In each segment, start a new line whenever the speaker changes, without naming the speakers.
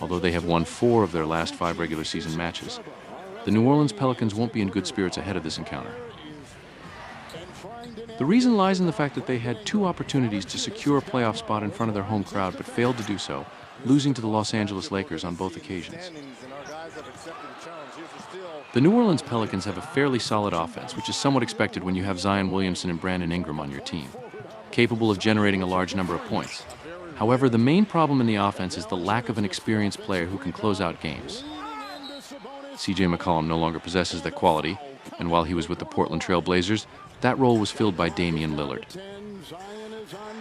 although they have won 4 of their last 5 regular season matches. The New Orleans Pelicans won't be in good spirits ahead of this encounter. The reason lies in the fact that they had 2 opportunities to secure a playoff spot in front of their home crowd but failed to do so, losing to the Los Angeles Lakers on both occasions. The New Orleans Pelicans have a fairly solid offense, which is somewhat expected when you have Zion Williamson and Brandon Ingram on your team, capable of generating a large number of points. However, the main problem in the offense is the lack of an experienced player who can close out games. C.J. McCollum no longer possesses that quality, and while he was with the Portland Trail Blazers, that role was filled by Damian Lillard.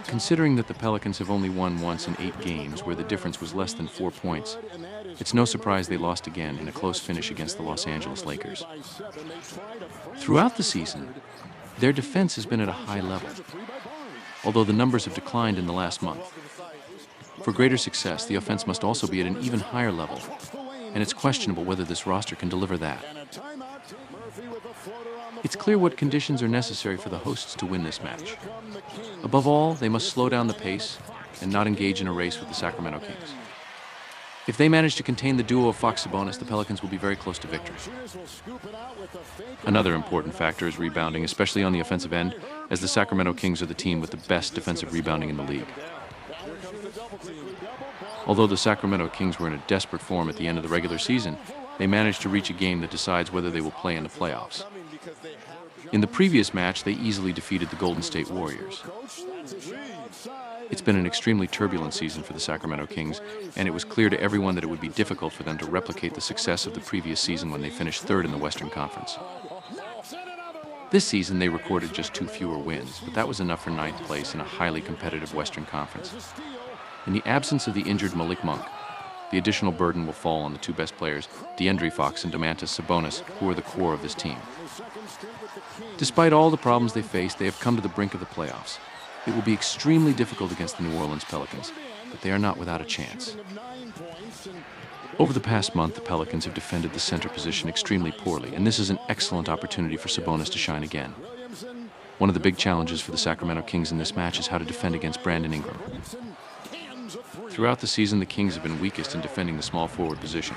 Considering that the Pelicans have only won once in 8 games, where the difference was less than 4 points, it's no surprise they lost again in a close finish against the Los Angeles Lakers. Throughout the season, their defense has been at a high level, although the numbers have declined in the last month. For greater success, the offense must also be at an even higher level, and it's questionable whether this roster can deliver that. It's clear what conditions are necessary for the hosts to win this match. Above all, they must slow down the pace and not engage in a race with the Sacramento Kings. If they manage to contain the duo of Fox-Sabonis, the Pelicans will be very close to victory. Another important factor is rebounding, especially on the offensive end, as the Sacramento Kings are the team with the best defensive rebounding in the league. Although the Sacramento Kings were in a desperate form at the end of the regular season, they managed to reach a game that decides whether they will play in the playoffs. In the previous match, they easily defeated the Golden State Warriors. It's been an extremely turbulent season for the Sacramento Kings, and it was clear to everyone that it would be difficult for them to replicate the success of the previous season when they finished 3rd in the Western Conference. This season, they recorded just 2 fewer wins, but that was enough for 9th place in a highly competitive Western Conference. In the absence of the injured Malik Monk, the additional burden will fall on the 2 best players, De'Aaron Fox and Domantas Sabonis, who are the core of this team. Despite all the problems they face, they have come to the brink of the playoffs. It will be extremely difficult against the New Orleans Pelicans, but they are not without a chance. Over the past month, the Pelicans have defended the center position extremely poorly, and this is an excellent opportunity for Sabonis to shine again. One of the big challenges for the Sacramento Kings in this match is how to defend against Brandon Ingram. Throughout the season, the Kings have been weakest in defending the small forward position,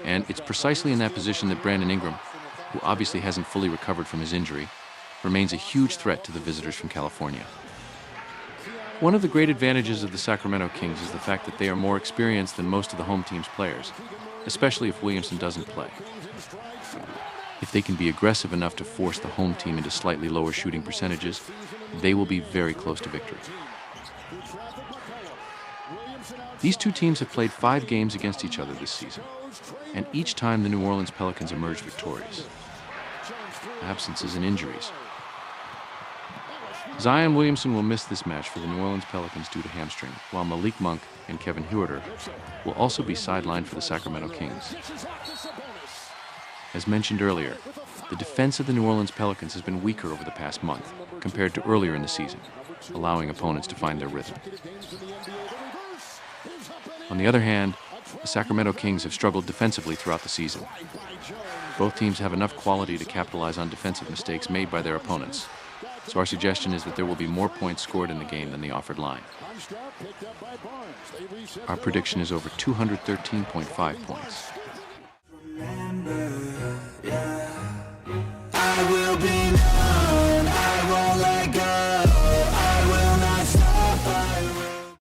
and it's precisely in that position that Brandon Ingram, who obviously hasn't fully recovered from his injury, remains a huge threat to the visitors from California. One of the great advantages of the Sacramento Kings is the fact that they are more experienced than most of the home team's players, especially if Williamson doesn't play. If they can be aggressive enough to force the home team into slightly lower shooting percentages, they will be very close to victory. These 2 teams have played 5 games against each other this season, and each time the New Orleans Pelicans emerged victorious. Absences and injuries. Zion Williamson will miss this match for the New Orleans Pelicans due to hamstring, while Malik Monk and Kevin Huerter will also be sidelined for the Sacramento Kings. As mentioned earlier, the defense of the New Orleans Pelicans has been weaker over the past month compared to earlier in the season, allowing opponents to find their rhythm. On the other hand, the Sacramento Kings have struggled defensively throughout the season. Both teams have enough quality to capitalize on defensive mistakes made by their opponents. So our suggestion is that there will be more points scored in the game than the offered line. Our prediction is over 213.5 points.